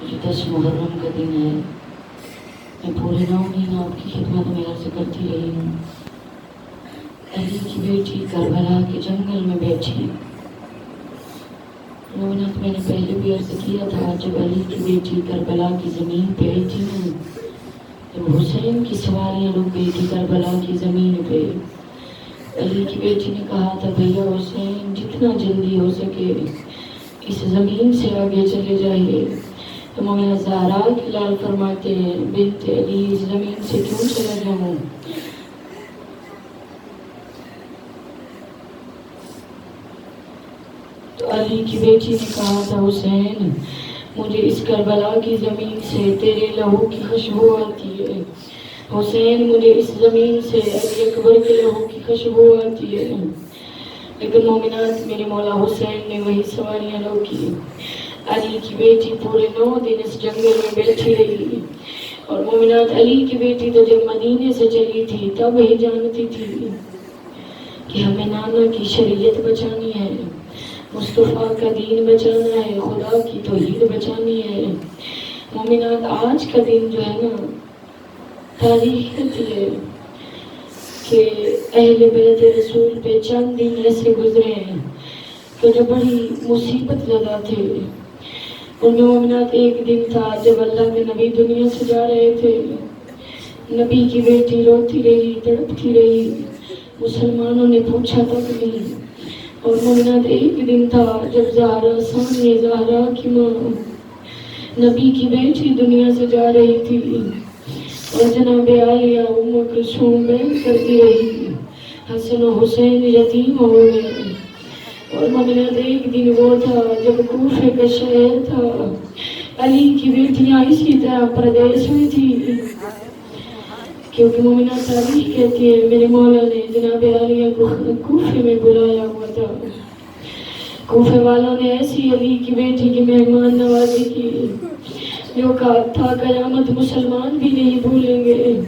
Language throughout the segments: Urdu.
یہ 10 محرم کا دن ہے. میں پورے 9 مہینہ آپ کی خدمت میں عرض کرتی رہی ہوں. علی کی بیٹی کربلا کے جنگل میں بیٹھی. مومنات میں نے پہلے بھی عرض کیا تھا، جب علی کی بیٹی کربلا کی زمین پہ آئی تھی نا، جب حسین کی سواریاں رک گئی تھی کربلا کی زمین پہ، علی کی بیٹی نے کہا تھا بھیا حسین جتنا جلدی ہو سکے اس زمین سے آگے چلے جائیے. تو مومنہ زہرا کے لال فرماتے ہیں بنت علی اس زمین سے کیوں چلا جاؤں؟ تو علی کی بیٹی نے کہا تھا حسین مجھے اس کربلا کی زمین سے تیرے لہو کی خوشبو آتی ہے. حسین مجھے اس زمین سے علی اکبر کے لہو کی خوشبو آتی ہے. لیکن مومنات میرے مولا حسین نے وہی سواریاں روکی. علی کی بیٹی پورے 9 دن اس جنگل میں بیٹھی رہی. اور مومنات علی کی بیٹی تو جب مدینے سے چلی تھی تب ہی جانتی تھی کہ ہمیں نانا کی شریعت بچانی ہے، مصطفیٰ کا دین بچانا ہے، خدا کی توحید بچانی ہے. مومنات آج کا دن جو ہے نا تاریخ کہتی ہے کہ اہل بیت رسول پہ چند دن ایسے گزرے ہیں کہ جو بڑی مصیبت زدہ تھے. ان میں مومنات ایک دن تھا جب اللہ کے نبی دنیا سے جا رہے تھے. نبی کی بیٹی روتی رہی، تڑپتی رہی، مسلمانوں نے پوچھا تک نہیں. اور مومنات ایک دن تھا جب زہرا ثانیہ زہرا کی ماں نبی کی بیٹی دنیا سے جا رہی تھی اور جناب عالیہ ام کلثوم بیٹھ کرتی رہی. حسن و حسین یتیم ہو گئے. اور مومنات ایک دن وہ تھا جب کوفے کا شہر تھا، علی کی بیٹیاں اسی طرح پردیش میں تھی. کیونکہ مومنات تاریخ کہتی ہے میرے مولا نے جناب عالیہ کو کوفے میں بلایا ہوا تھا. کوفے والوں نے ایسی علی کی بیٹی کی مہمان نوازی کی جو کہا تھا قیامت مسلمان بھی نہیں بھولیں گے.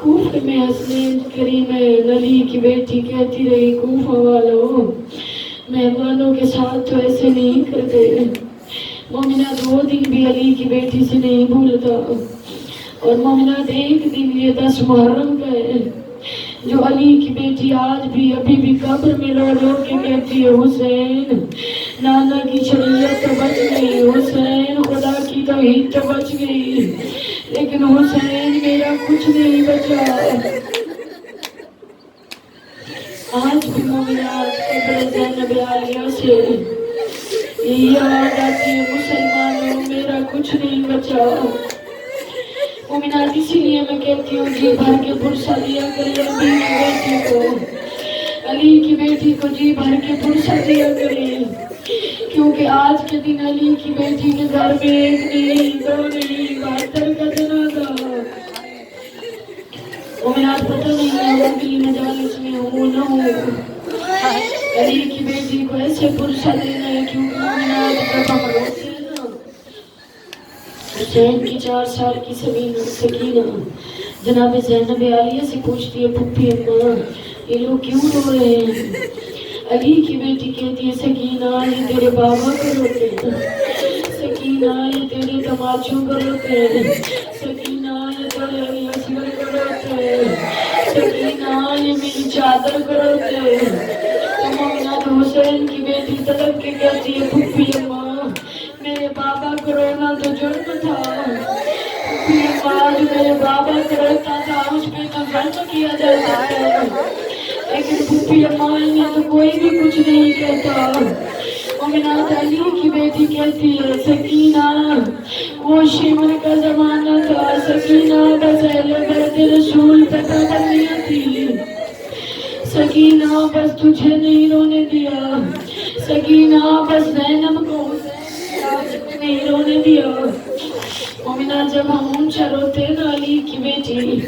کوفے میں حسنین کریم علی کی بیٹی کہتی رہی کوفہ والوں مہمانوں کے ساتھ تو ایسے نہیں کرتے. مومنات وہ دن بھی علی کی بیٹی سے نہیں بھولتا. اور مومنات ایک دن یہ 10 محرم کا ہے جو علی کی بیٹی آج بھی ابھی بھی قبر میں رو رو کے کہتی ہے حسین نانا کی شریعت تو بچ گئی، حسین خدا کی توحید تو بچ گئی، لیکن حسین میرا کچھ نہیں بچا. آج بھی مومنات قبر زینب عالیہ سے یہی آواز آتی ہے مسلمانوں میرا کچھ نہیں بچا. مومنات اسی لیے میں کہتی ہوں جی بھر کے پرسہ دیا کرے علی کی بیٹی کو، علی کی بیٹی کو جی بھر کے پرسہ دیا کرے. کیونکہ آج کے دن علی کی بیٹی کے گھر میں 1 نہیں 2 نہیں 72 کا جنازہ. مومنات پتہ نہیں ہے وہ اگلی مجالس میں ہوں نہ ہوں علی کی بیٹی کو ایسے پرسہ دینا ہے. کیونکہ مومنات جب ہم روتے ہیں نا حسین کی 4 سال کی سکینہ جناب زینب عالیہ سے پوچھتی ہے پھپھی اماں یہ لوگ کیوں رو رہے ہیں؟ علی کی بیٹی کہتی ہے سکینہ یہ تیرے بابا کو روتے ہیں، سکینہ یہ تیرے تماچوں کو روتے ہیں، سکینہ یہ تیرے علی اصغر کو روتے ہیں، سکینہ یہ میری چادر کو روتے ہیں. تو مومنات حسین کی بیٹی تڑپ کے کہتی ہے پھپھی اماں میرے بابا کو رونا تو جرم تھا، پھپھی اماں جو میرے بابا کو روتا تھا اس پہ تو ظلم کیا جاتا تھا، لیکن پھپھی اماں نے تو کوئی بھی کچھ نہیں کہتا. مومنات علی کی بیٹی کہتی ہے سکینہ وہ شمر کا زمانہ تھا، سکینہ بس اہل بیت رسول پہ پابندیاں تھی، سکینہ بس تجھے نہیں رونے دیا، سکینہ بس زینب کو نہیں رونے دیا. مومنات جب ہم اونچا روتے نا علی کی بیٹی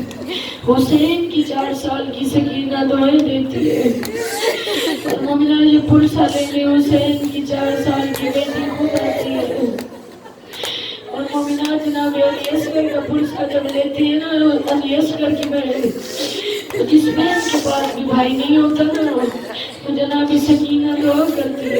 حسین کی 4 سال کی سکینہ دعائیں دیتی ہے. اور مومنات یہ پرسہ لینے حسین کی 4 سال کی بیٹی خود آتی ہے. اور مومنات جناب علی اصغر کا پرسہ جب لیتی ہے نا علی اصغر کی بہن تو جس بہن کے پاس بھی بھائی نہیں ہوتا نا تو جناب سکینہ دعا کرتی ہے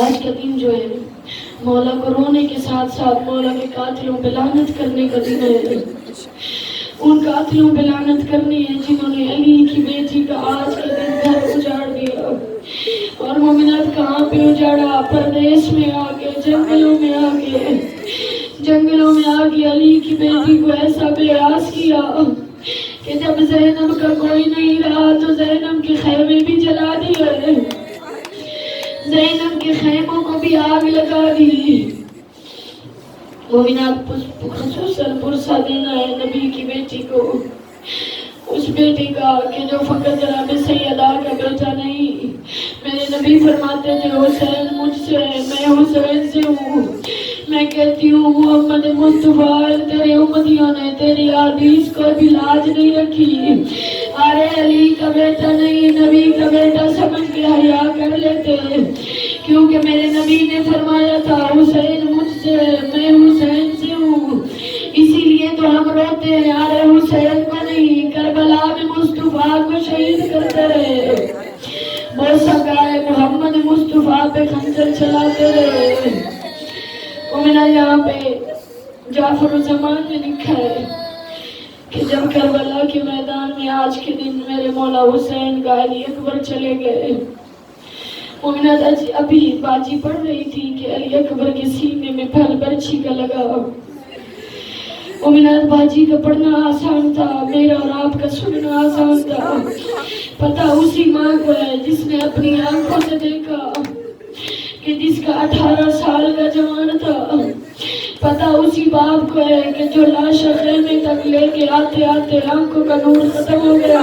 آج کا دن جو ہے مولا کو رونے کے ساتھ ساتھ مولا کے قاتلوں پہ لعنت کرنے کا دن ہے. ان قاتلوں پہ لعنت کرنی ہے جنہوں نے علی کی بیٹی کا آج کے دن گھر اجاڑ دیا. اور مومنات کہاں پہ اجاڑا؟ پردیس میں آ کے، جنگلوں میں آ کے، جنگلوں میں آ کے علی کی بیٹی کو ایسا بیاس کیا کہ جب زینب کا کوئی نہیں رہا تو زینب کے خیمے بھی جلا دیے، زینب کے خیموں کو بھی آگ لگا دی. مومنات خصوصاً پرسہ دینا ہے نبی کی بیٹی کو، اس بیٹی کا کہ جو فقط جناب سیدہ کا بیٹا نہیں. میرے نبی فرماتے تھے حسین مجھ سے، میں حسین سے ہوں. میں کہتی ہوں محمد مصطفیٰ تیرے امتیوں نے تیری حدیث کو بھی لاج نہیں رکھی. ارے علی کا بیٹا نہیں، نبی کا بیٹا سمجھ کے حیا کر لیتے، کیونکہ میرے نبی نے فرمایا تھا حسین مجھ سے، میں حسین سے ہوں. اسی لیے تو ہم روتے ہیں، ارے حسین کو نہیں، کربلا میں مصطفیٰ کو شہید کرتے رہے، بوسہ گائے محمد مصطفیٰ پہ خنجر چلاتے رہے. مومنہ یہاں پہ جعفر الزمان نے لکھا ہے کہ جب کربلا کے میدان میں آج کے دن میرے مولا حسین کا علی اکبر چلے گئے. مومنہ ابھی باجی پڑھ رہی تھی کہ علی اکبر کے سینے میں پھل برچھی کا لگا. مومنہ باجی کا پڑھنا آسان تھا، میرا اور آپ کا سننا آسان تھا. پتہ اسی ماں کو ہے جس نے اپنی آنکھوں سے دیکھا کہ جس کا 18 سال کا جوان تھا. پتہ اسی باپ کو ہے کہ جو لاش خیمے تک لے کے آتے آتے آنکھوں کا نور ختم ہو گیا.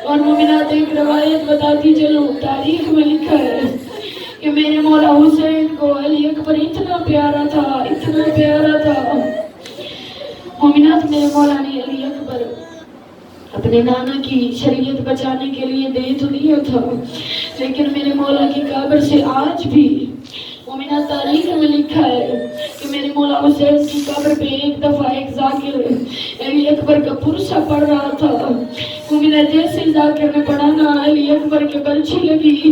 اور مومنات ایک روایت بتاتی چلوں، تاریخ میں لکھا ہے کہ میرے مولا حسین کو علی اکبر اتنا پیارا تھا، اتنا پیارا تھا. مومنات میرے مولا نے علی اکبر اپنے نانا کی شریعت بچانے کے لیے دے تو دیا تھا، لیکن میرے مولا کی قبر سے آج بھی مومنہ تاریخ میں لکھا ہے کہ میرے مولا حسین کی قبر پہ ایک دفعہ ایک ذاکر علی اکبر کا پرسہ پڑھ رہا تھا. مومنہ جیسے ذاکر نے پڑھانا علی اکبر کے برچھی لگی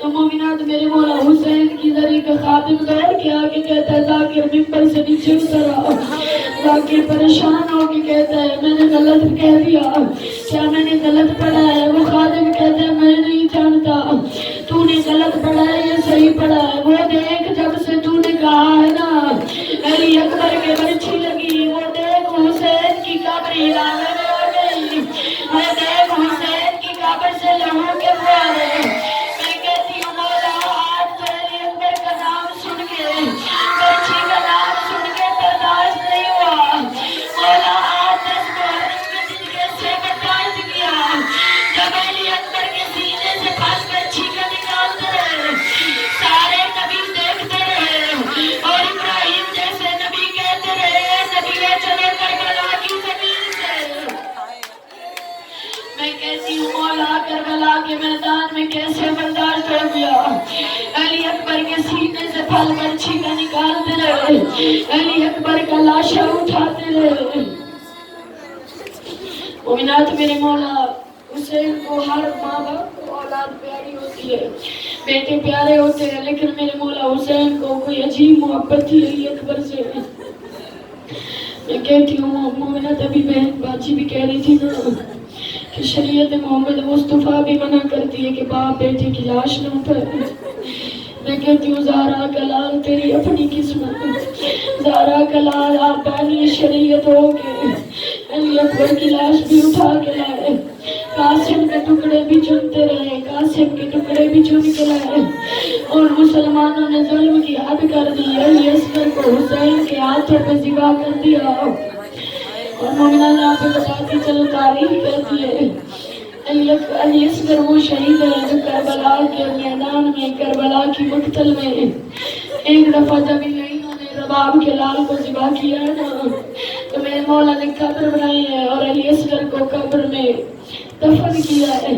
تو مومنات میرے مولا حسین کی ذریعہ کا خادم دوڑ کے آگے کہتا ہے ذاکر ممبر سے نیچے اترا. ذاکر پریشان ہو کے کہتا ہے میں نے غلط کہہ دیا، کیا میں نے غلط پڑھا ہے؟ وہ خادم کہتا ہے میں نہیں جانتا تو نے غلط پڑھا ہے یا صحیح پڑھا ہے. وہ دیکھ جب سے تو نے کہا ہے نا علی اکبر کے برچھی لگی، وہ دیکھ حسین کی قبر ہلانے میں آ گئی، وہ دیکھ حسین کی قبر سے لہو کے پھوارے. میں کہتی ہوں مولا آج تو علی اکبر کا نام سن کے، برچھی کا نام سن کے برداشت نہیں ہوا. مولا آج 10 محرم کے دن کیسے برداشت کیا جب علی اکبر کے سینے سے پھل برچھی کا نکالتے رہے، سارے نبی دیکھتے رہے اور ابراہیم جیسے نبی کہتے رہے نبی لے چلے کربلا کی زمین سے. میں کہتی ہوں مولا کربلا کے میدان میں کیسے برداشت ہو گیا. علی اکبر کے سینے سے پھل برچھی کا نکالتے رہے، علی اکبر کا لاشا اٹھاتے رہے. مومنات میرے مولا حسین کو ہر ماں باپ کو اولاد پیاری ہوتی ہے، بیٹے پیارے ہوتے ہیں، لیکن میرے مولا حسین کو کوئی عجیب محبت تھی علی اکبر سے. میں کہتی ہوں مومنات ابھی بہن باجی بھی کہہ رہی تھی نا کہ شریعت محمد مصطفیٰ بھی منع کرتی ہے کہ باپ بیٹے کی لاش نہ اٹھائے. میں کہتی ہوں زہرا کا لال تیری اپنی قسمت، زہرا کا لال آپ بانی شریعت ہو کے علی اکبر کی لاش بھی اٹھا کے لائے، قاسم کے ٹکڑے بھی چنتے رہے، قاسم کے ٹکڑے بھی چن کے لائے. اور مسلمانوں نے ظلم کی حد کر دی، علی اصغر کو حسین کے ہاتھوں پہ ذبح کر دیا. اور مومنہ یہاں پہ بتاتی چلو تاریخ کہتی ہے علی اصغر وہ شہید ہے جو کربلا کے میدان میں، کربلا کی مقتل میں ایک دفعہ جب انہوں نے رباب کے لال کو ذبح کیا ہے نا تو میرے مولا نے قبر بنائی ہے اور علی اصغر کو قبر میں دفن کیا ہے.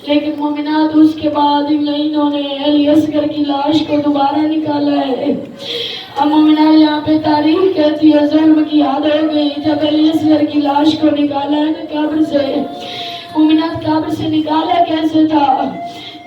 لیکن مومنات اس کے بعد انہوں نے علی اصغر کی لاش کو دوبارہ نکالا ہے. اب مومنہ یہاں پہ تاریخ کہتی ہے ظلم کی حد ہو گئی جب علی اصغر کی لاش کو نکالا ہے نا قبر سے. مومنات قبر سے نکالا کیسے تھا؟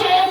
6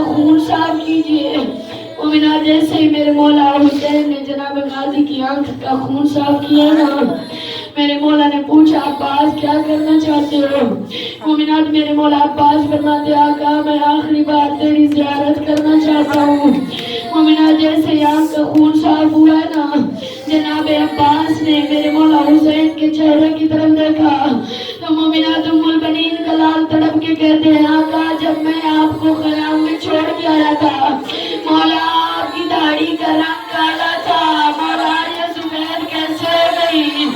کا خون صاف کیجئے۔ مومنات جیسے ہی میرے مولا حسین نے جناب غازی کی آنکھ کا خون صاف کیا نا، میرے مولا نے پوچھا عباس کیا کرنا چاہتے ہو؟ مومنات میرے مولا عباس فرماتے آقا میں آخری بار تیری زیارت کرنا چاہتا ہوں۔ مومنات جیسے ہی آنکھ کا خون صاف ہوا ہے نا، جناب عباس نے میرے مولا حسین کے چہرے کی طرف دیکھا تو مومنات ام البنین کا لال تڑپ کے کہتے ہیں آقا جب میں آپ کو خیام میں چھوڑ کے آیا تھا مولا آپ کی داڑھی کا رنگ کالا تھا، مولا یہ سفید کیسے ہو گئی؟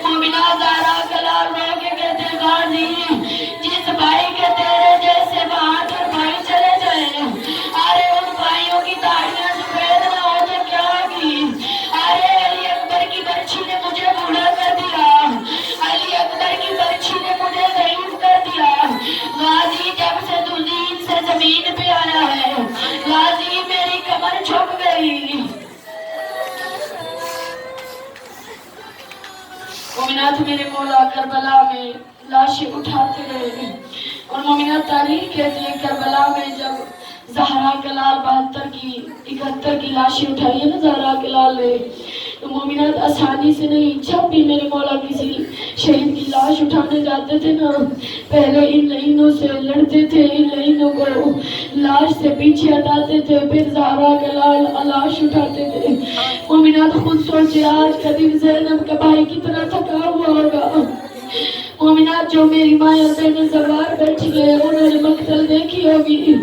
مومنات زہرا کا لال رو کے کہتے ہیں غازی جس بھائی کے تیرے جیسے بہادر بھائی چلے جائیں، ارے ان بھائیوں کی داڑھیاں سفید نہ ہو تو کیا ہوگی؟ ارے علی اکبر کی برچھی نے مجھے بوڑھا کر دیا، علی اکبر کی برچھی نے مجھے ضعیف کر دیا۔ غازی جب سے تو دین سے زمین پہ آیا ہے غازی میری کمر جھک گئی۔ مومنات میرے مولا کربلا میں لاشیں اٹھاتے رہے اور مومنات تاریخ کہتی ہے کربلا میں جب زہرا کے لال 71 کی لاشیں اٹھائی ہے نا زہرا کے لال نے، تو مومنات آسانی سے نہیں، جب بھی میرے مولا کسی شہید کی لاش اٹھانے جاتے تھے نا پہلے ان لائنوں سے لڑتے تھے، ان لائنوں کو لاش سے پیچھے ہٹاتے تھے، پھر زہرا کا لال لاش اٹھاتے تھے۔ مومنات خود سوچے آج کا دن زینب کا بھائی کتنا تھکا ہوا ہوگا۔ مومنات جو میری ماں اور بہنیں سوار بیٹھی گئے انہوں نے مقتل دیکھی ہوگی،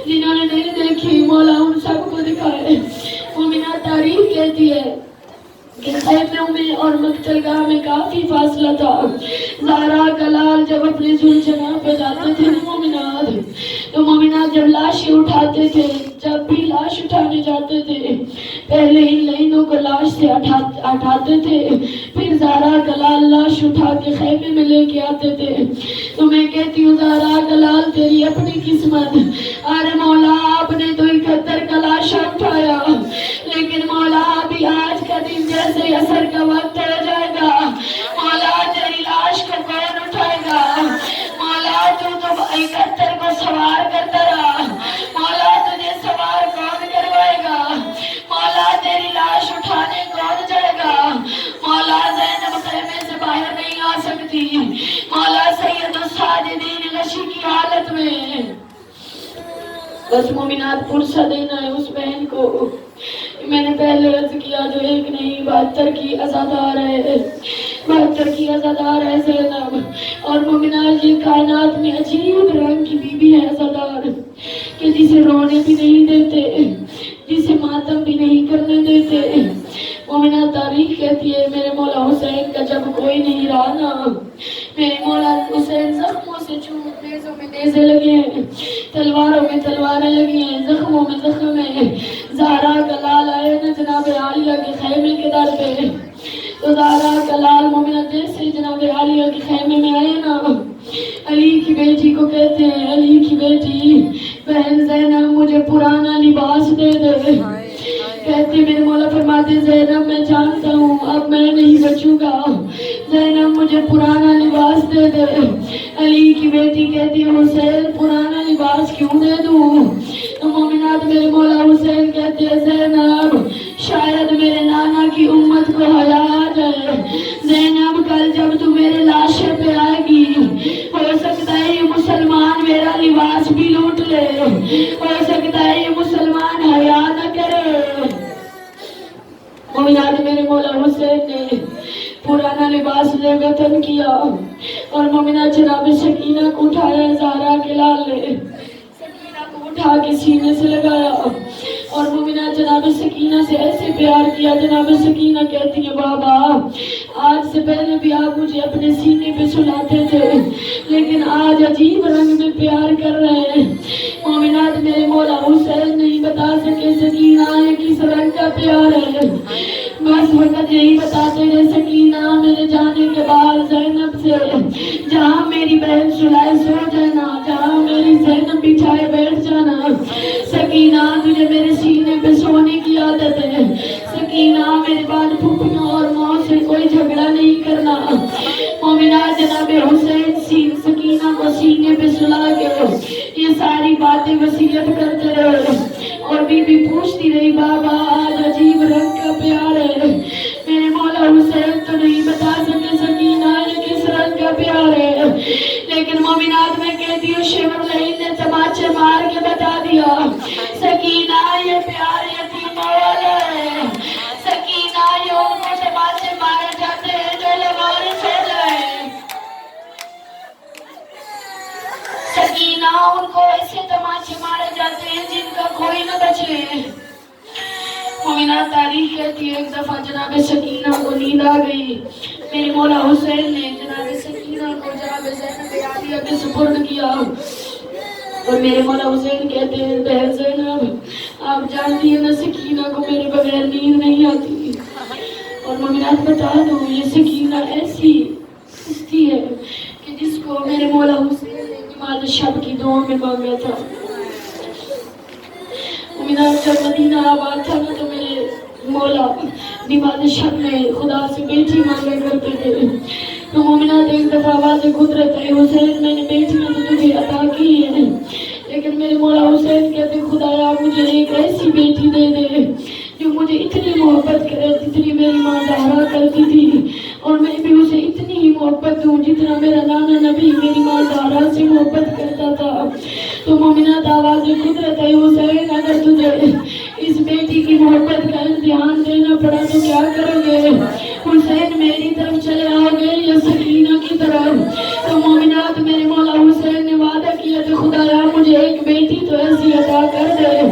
جنہوں نے نہیں دیکھی مولا ان سب کو دکھائے۔ مومنات تاریخ کہتی ہے کہ خیموں میں اور مقتل گاہ میں کافی فاصلہ تھا۔ زہرا کا لال جب اپنے زلجناح پہ جاتے تھے مومنات تو مومنات جب لاشیں اٹھاتے تھے، جب بھی لاش اٹھانے جاتے تھے پہلے ان لائنوں کو لاش سے ہٹاتے تھے، پھر زہرا کا لال لاش اٹھا کے خیمے میں لے کے آتے تھے۔ تو میں کہتی ہوں زہرا کا لال تیری اپنی قسمت، ارے مولا آپ نے تو 71 کا لاشا اٹھایا لیکن مولا ابھی آج کا دن جیسے عصر کا وقت ہو جائے گا مولا تیری لاش کو کون اٹھائے گا؟ مولا تو 71 کو سوار کرتا رہا، مولا تجھے سوار کون کروائے گا؟ مولا تیری لاش اٹھانے کون جائے گا؟ مولا زینب خیمے سے باہر نہیں آ سکتی، مولا سید الساجدین غشی کی حالت میں۔ بس مومنات پرسہ دینا ہے اس بہن کو، میں نے پہلے عرض کیا جو ایک نہیں 72 کی عزادار ہے، 72 کی عزادار ہے زینب۔ اور مومنات یہ کائنات میں عجیب رنگ کی بی بی ہے عزادار کہ جسے رونے بھی نہیں دیتے، جسے ماتم بھی نہیں کرنے دیتے۔ مومنات تاریخ کہتی ہے میرے مولا حسین کا جب کوئی نہیں رہا نا، میرے مولا حسین زخموں سے چوٹ، نیزوں میں نیزے لگے ہیں، تلواروں میں تلواریں لگی ہیں، زخموں میں زخم ہیں۔ زہرا کا لال آئے نا جناب عالیہ کے خیمے کے در پہ، تو زہرا کا لال مومنات جیسے جناب عالیہ کے خیمے میں آئے نا علی کی بیٹی کو کہتے ہیں علی کی بیٹی بہن زینب مجھے پرانا لباس دے دے۔ کہتے میرے مولا فرماتے زینب میں جانتا ہوں اب میں نہیں بچوں گا، زینب مجھے پرانا لباس دے دے۔ علی کی بیٹی کہتی حسین پرانا لباس کیوں دے دوں؟ تو مومنات میرے مولا حسین کہتے ہیں زینب شاید میرے نانا کی امت کو حیا آ جائے، زینب کل جب تو میرے لاشے پہ آئے گی ہو سکتا ہے یہ مسلمان میرا لباس بھی لوٹ لے، ہو سکتا ہے یہ مسلمان حیا نہ کرے۔ مومنات میرے مولا حسین نے پرانا لباس لے وطن کیا اور مومنات جناب سکینہ کو اٹھایا، زہرا کے لال نے سکینہ کو اٹھا کے سینے سے لگایا اور مومنات جناب سکینہ سے ایسے پیار کیا۔ جناب سکینہ کہتی ہے بابا آج سے پہلے بھی آپ مجھے اپنے سینے پہ سلاتے تھے لیکن آج عجیب رنگ میں پیار کر رہے ہیں۔ مومنات میرے مولا حسین نہیں بتا سکے سکینہ یہ کس رنگ کا پیار ہے، بس وقت یہی بتاتے ہیں سکینہ میرے جانے کے بعد زینب سے جہاں میری بہن سلائے سو جانا، جہاں میری زینب بچھائے بیٹھ جانا، سکینہ تجھے میرے سینے پہ سونے کی عادت ہے، سکینہ میرے بعد پھپھیوں اور ماں سے کوئی جھگڑا نہیں کرنا۔ مومنات جناب حسین سکینہ سکینہ کو سینے پہ سلا کے یہ ساری باتیں وصیت کرتے رہے. اور بی بی پوچھتی رہی بابا آج عجیب رنگ کا پیار ہے. میرے مولا حسین تو نہیں بتا سکے سکینہ یہ کس رنگ کا پیار ہے، لیکن مومنات میں کہتی ہوں شمر لہین نے تماچے مار کے بتا دیا سکینہ یہ پیار یتیموں والا ہے. سکینہ یہ ان کو تماچے مارے جاتے ہیں جو لوارث ہو جائے. سکینہ ان کو ایسے تماچے مارے جاتے ہیں جن کا کوئی نہ بچے. مومنات تاریخ کہتی ہے ایک دفعہ جناب سکینہ کو نیند آ گئی. میرے مولا حسین نے جناب سکینہ کو جناب زینب عالیہ کے سپرد کیا اور میرے مولا حسین کہتے ہیں بہن زینب آپ جانتی ہیں نا سکینہ کو میرے بغیر نیند نہیں آتی. اور مومنات بتا دوں یہ سکینہ ایسی ہستی ہے کہ جس کو میرے مولا حسین نے نماز شب کی دعا میں مانگا تھا. مومنات جب مدینہ آباد تھا نا تو میرے مولا نماز شب میں خدا سے بیٹی مانگا کرتے تھے. تو مومنات ایک دفعہ آواز قدرت ہے حسین میں نے بیٹیاں تو تجھے عطا کی ہے لیکن میرے مولا حسین کہتے خدایا مجھے ایک ایسی بیٹی دے دے جو مجھے اتنی محبت کرے جتنی میری ماں زہرا کرتی تھی اور میں بھی اسے اتنی ہی محبت دوں جتنا میرا نانا نبی میری ماں زہرا سے محبت کرتا تھا. تو مومنات آواز قدرت ہے حسین اگر تجھے اس بیٹی کی محبت کا امتحان دینا پڑا تو کیا کرو گے؟ حسین میری طرف چلے آؤ گے یا سکینہ کی طرف؟ تو مومنات میرے مولا حسین نے وعدہ کیا کہ خدایا مجھے ایک بیٹی تو ایسی عطا کر دے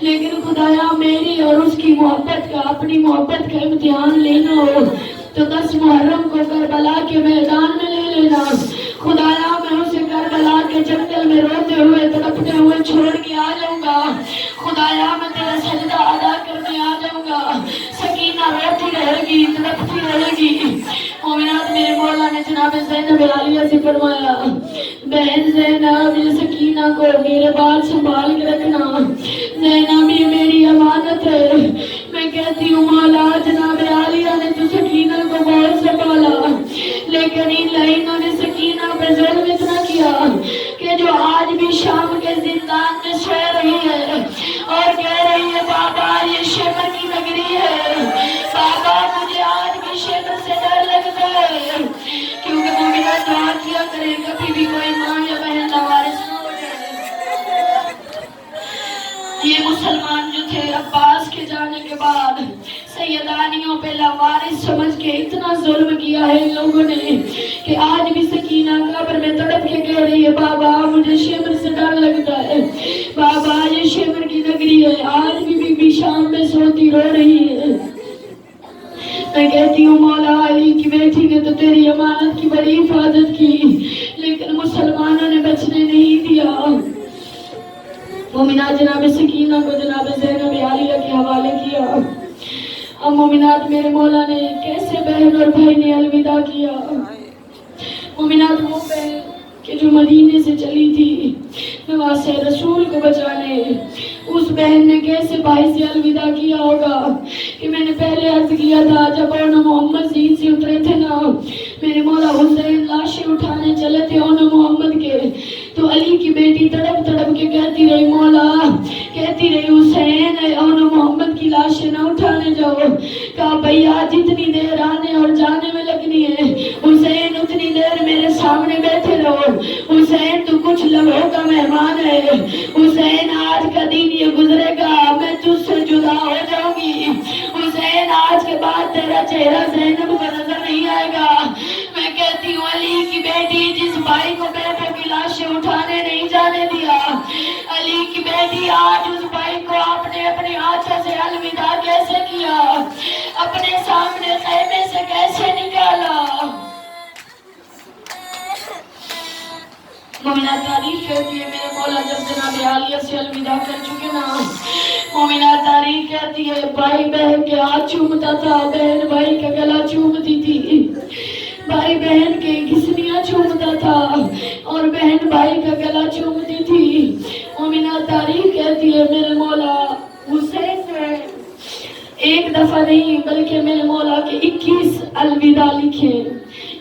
لیکن خدایا میری اور اس کی محبت کا اپنی محبت کا امتحان لینا ہو تو 10 محرم کو کربلا کے میدان میں لے لینا. خدایا میں اسے کربلا کے جنگل میں روتے ہوئے تڑپتے ہوئے چھوڑ کے آ جاؤں گا. خدایا میں تیرا سجدہ ادا کرنے آ جاؤں گا. سکینہ روتی رہے گی تڑپتی رہے گی. مومنات میرے مولا نے جناب زینب عالیہ سے فرمایا بہن زینب یہ سکینہ کو میرے بال سنبھال کے رکھنا. زینب یہ میری امانت ہے. میں کہتی ہوں مولا جناب عالیہ نے تو سکینہ کو بہت سنبھالا لیکن ان لائنوں نے سکینہ پہ ظلم اتنا کیا کہ جو آج بھی شام کے زندان میں سو رہی ہے اور کہہ رہی ہے بابا یہ شمر کی نگری ہے. بابا مجھے آج بھی شمر سے ڈر لگتا ہے کیونکہ مومنات دعا کیا کرے کبھی بھی کوئی ماں یا بہن لاوارث نہ ہو جائے. یہ مسلمان جو تھے عباس کے جانے کے بعد سیدانیوں پہ لاوارث سمجھ کے اتنا ظلم کیا ہے ان لوگوں نے کہ آج بھی سکینہ قبر میں تڑپ کے کہہ رہی ہے بابا مجھے شمر سے ڈر لگتا ہے. بابا یہ شمر کی نگری ہے. آج بھی بی بی شام میں سوتی رو رہی ہے. میں کہتی ہوں مولا علی کی بیٹی نے تو تیری امانت کی بڑی حفاظت کی لیکن مسلمانوں نے بچنے نہیں دیا. مومنات جناب سکینہ کو جناب زینب عالیہ کے حوالے کیا. اب مومنات میرے مولا نے کیسے بہن اور بھائی نے الوداع کیا. مومنات وہ بہن کہ جو مدینے سے چلی تھی نواسے رسول کو بچانے اس بہن نے کیسے بھائی سے الوداع کیا ہوگا کہ میں نے پہلے عرض کیا تھا جب اونا محمد زین سے اترے تھے نا میرے مولا حسین لاشیں اٹھانے چلے تھے اونا محمد کے تو علی کی بیٹی تڑپ تڑپ کے کہتی رہی مولا کہتی رہی حسین اونا محمد کی لاشیں نہ اٹھانے جاؤ. کہا بھیا جتنی دیر آنے اور جانے میں لگنی ہے حسین اتنی دیر میرے سامنے بیٹھے رہو. حسین تو کچھ لمحوں کا مہمان ہے. حسین آج کا دن یہ گزرے گا میں تجھ سے جدا ہو جاؤں گی. حسین آج کے بعد تیرا چہرہ زینب کو نظر نہیں آئے گا. میں کہتی ہوں علی کی بیٹی جس بھائی کو بیٹوں کی لاشیں اٹھانے نہیں جانے دیا علی کی بیٹی آج اس بھائی کو آپ نے اپنے آنچہ سے الوداع کیسے کیا اپنے سامنے خیمے سے کیسے نکالا. مومنات تاریخ کہتی ہے میرے مولا جب جناب عالیہ سے الوداع کر چکے نا مومنات تاریخ کہتی ہے بھائی بہن کے ہاتھ چومتا تھا بہن بھائی کا گلا چومتی تھی بھائی بہن کے گھسنیاں چومتا تھا اور بہن بھائی کا گلا چومتی تھی. مومنات تاریخ کہتی ہے میرے مولا حسین نے ایک دفعہ نہیں بلکہ میرے مولا کے 21 الوداع لکھے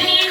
3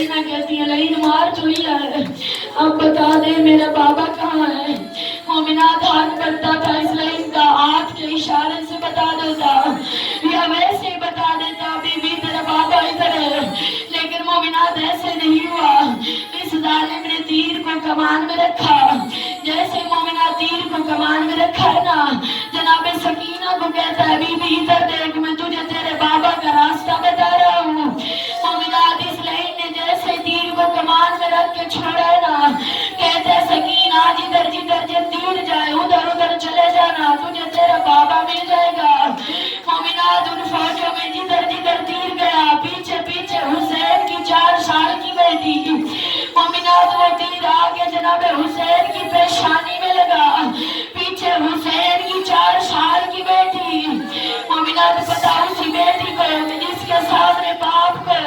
سکینہ کہتی ہے لئین مار تو لیا ہے، اب بتا دے میرا بابا کہاں ہے؟ مومنات ہاتھ بڑھتا تھا اس لئین کا، ہاتھ کے اشارے سے بتا دیتا یا ویسے ہی بتا دیتا بی بی تیرا بابا ادھر ہے، لیکن مومنات ایسے نہیں ہوا۔ اس ظالم نے تیر کو کمان میں رکھا، جیسے مومنات تیر کو کمان میں رکھا ہے نا، جناب سکینہ کو کہتا ہے بی بی ادھر دیکھ، میں تجھے تیرے بابا کا راستہ بتا رہا ہوں۔ مومنات اس لئین نے جیسے تیر کو کمان میں رکھ کے چھوڑا ہے نا، کہتے ہیں سکینہ جدھر جدھر تیر جائے ادھر ادھر چلے جانا، تجھے تیرا بابا مل جائے گا۔ مومنات ان فوجوں میں جدھر جدھر تیر گیا، پیچھے پیچھے حسین کی 4 سال کی بیٹی، مومنات وہ تیر آگے جناب حسین کی پیشانی میں لگا، پیچھے حسین کی 4 سال کی بیٹی۔ مومنات پتا اسی بیٹی کو جس کے سامنے باپ کو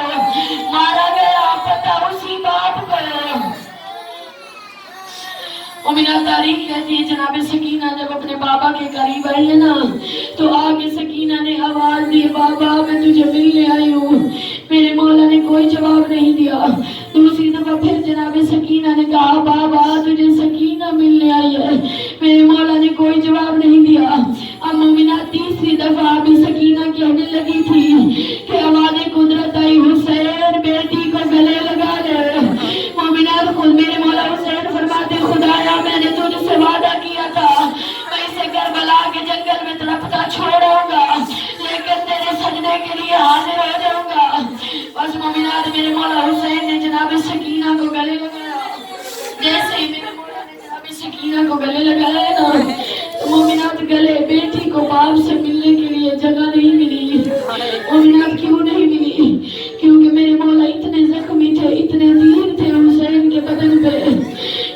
مارا گیا، پتا اسی باپ کو۔ مومنات تاریخ کہتی ہے جناب سکینہ جب اپنے بابا کے قریب آئی ہے نا، تو آگے سکینہ نے آواز دی بابا میں تجھے ملنے آئی ہوں۔ میرے مولا نے کوئی جواب نہیں دیا۔ دوسری دفعہ پھر جناب سکینہ نے کہا بابا تجھے سکینہ ملنے آئی ہے، میرے مولا نے کوئی جواب نہیں دیا۔ اب مومنات تیسری دفعہ بھی سکینہ کہنے لگی تھی کہ آواز قدرت آئی حسین بیٹی کو گلے لگا لے۔ مومنات خود میرے مولا حسین فرماتے خدایا میں نے تجھ سے وعدہ کیا تھا میں اسے کربلا کے جنگل میں تڑپتا چھوڑوں گا، لیکن تیرے سجدے کے لیے حاضر ہو جاؤں گا۔ بس مومنات میرے مولا حسین نے جناب سکینہ کو گلے لگایا، جیسے ہی میرے مولا نے جناب سکینہ کو گلے لگایا نا، تو مومنات گلے بیٹی کو باپ سے ملنے کے لیے جگہ نہیں ملی۔ مومنات کیوں نہیں ملی؟ کیونکہ میرے مولا اتنے زخمی تھے، اتنے تیر تھے حسین کے بدن پہ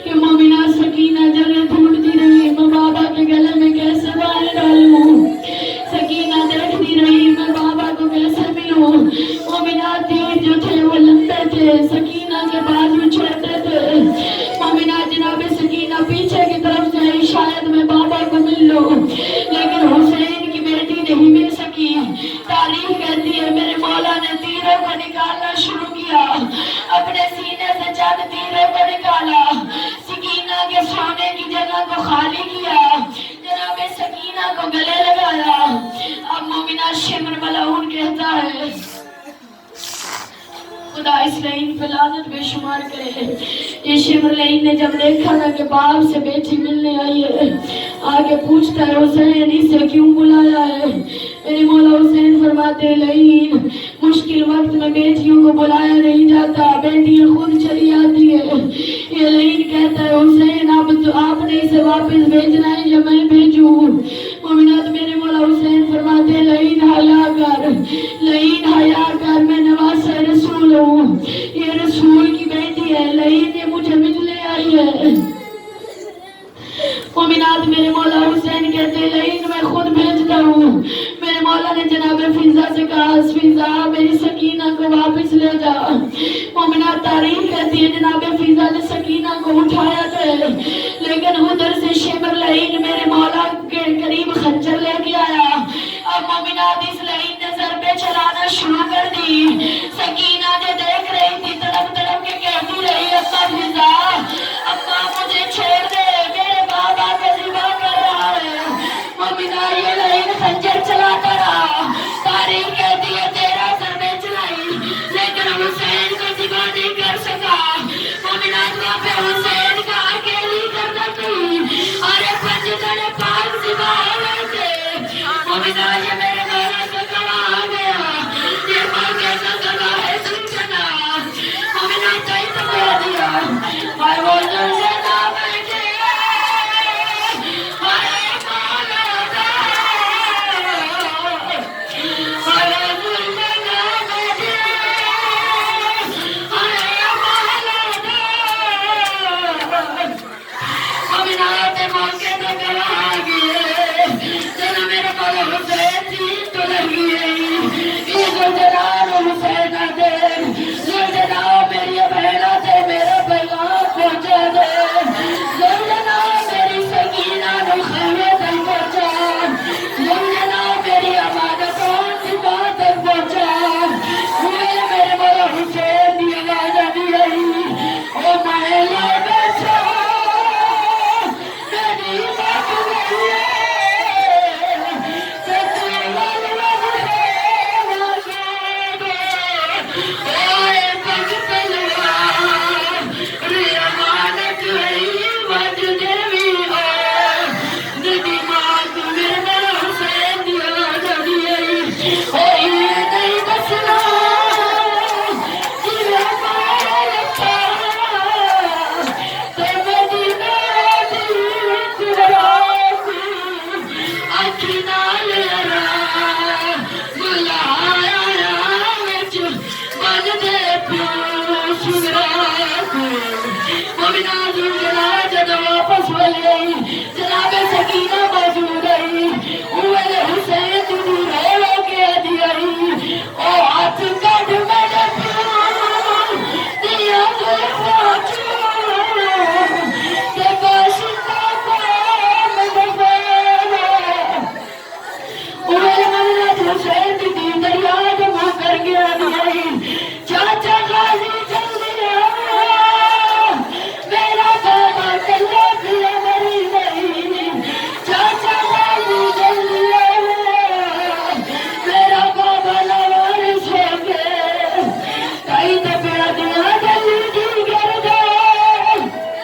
کہ مومنات سکینہ جگہ ڈھونڈتی رہی میں بابا کے گلے میں کیسے باہر ڈالوں، سکینہ دیکھتی رہی میں بابا کو کیسے ملوں۔ مومنات تیر جو تھے وہ لمبے تھے، سکینہ کے بازو چھوٹے تھے۔ مومنات جناب سکینہ پیچھے کی طرف سے شاید میں بابا کو مل لوں، لیکن حسین کی بیٹی نہیں مل سکی۔ تاریخ کہتی ہے میرے مولا نے تیروں کو نکالنا شروع کیا، اپنے سینے سے چند تیروں کو نکالا، سکینہ کے سونے کی جگہ کو خالی کیا، جناب سکینہ کو گلے لگایا۔ اب مومنہ شمر ملعون کہتا ہے خدا اس لئین پہ لعنت بے شمار کرے۔ یہ شمر لئین نے جب دیکھا نا کہ باپ سے بیٹی ملنے آئی ہے، آگے پوچھتا ہے حسین اسے کیوں بلایا ہے؟ میرے مولا حسین فرماتے لئین مشکل وقت میں بیٹیوں کو بلایا نہیں جاتا، بیٹیاں خود چلی آتی ہے۔ یہ لئین کہتا ہے حسین اب تو آپ نے اسے واپس بھیجنا ہے یا میں بھیجوں؟ مومنات میرے مولا حسین فرماتے لئین حیا کر، لئین حیا کر، میں نواز رسول ہوں، یہ رسول کی بیٹی ہے، لئین یہ مجھے ملنے آئی ہے۔ مومنات میرے مولا حسین کہتے لئین میں خود بھیجتا ہوں۔ میرے مولا نے جناب فضا سے کہا فضا میری سکینہ کو واپس لے جا۔ مومنات تاریخ کہتی ہے جناب فضا نے سکینہ کو اٹھایا تھے، لیکن ادھر سے شمر لئین میرے مولا کے قریب خنجر لے کے آیا۔ اب مومنات اس لئین نے ضربے چلانا شروع کر دی۔ سکینہ جو دیکھ رہی تھی تڑپ تڑپ کے کہتی رہی اپا فضا اپا مجھے چھوڑ دے، میرے بابا کا ذبح کر رہا ہے۔ مومنہ یہ لئین خنجر چلاتا رہا، تاریخ کہتی ہے 13 ضربے چلائی، لیکن حسین کو ذبح نہیں کر سکا۔ مومنات وہاں پہ حسین کا اکیلی گردن تھی اور 5 جنے پاک ذبح ہو گئے تھے۔ مومنہ یہ میرے مولا کا گواہ آ گیا، یہ موقع کا گواہ ہے سنچنا۔ مومنہ چاہیے تو کہہ دیا میں وہ زلزلہ بیٹھے موقع کا گواہ آ گئے، جنہوں میرے مولا حسین تین تو لگی ہے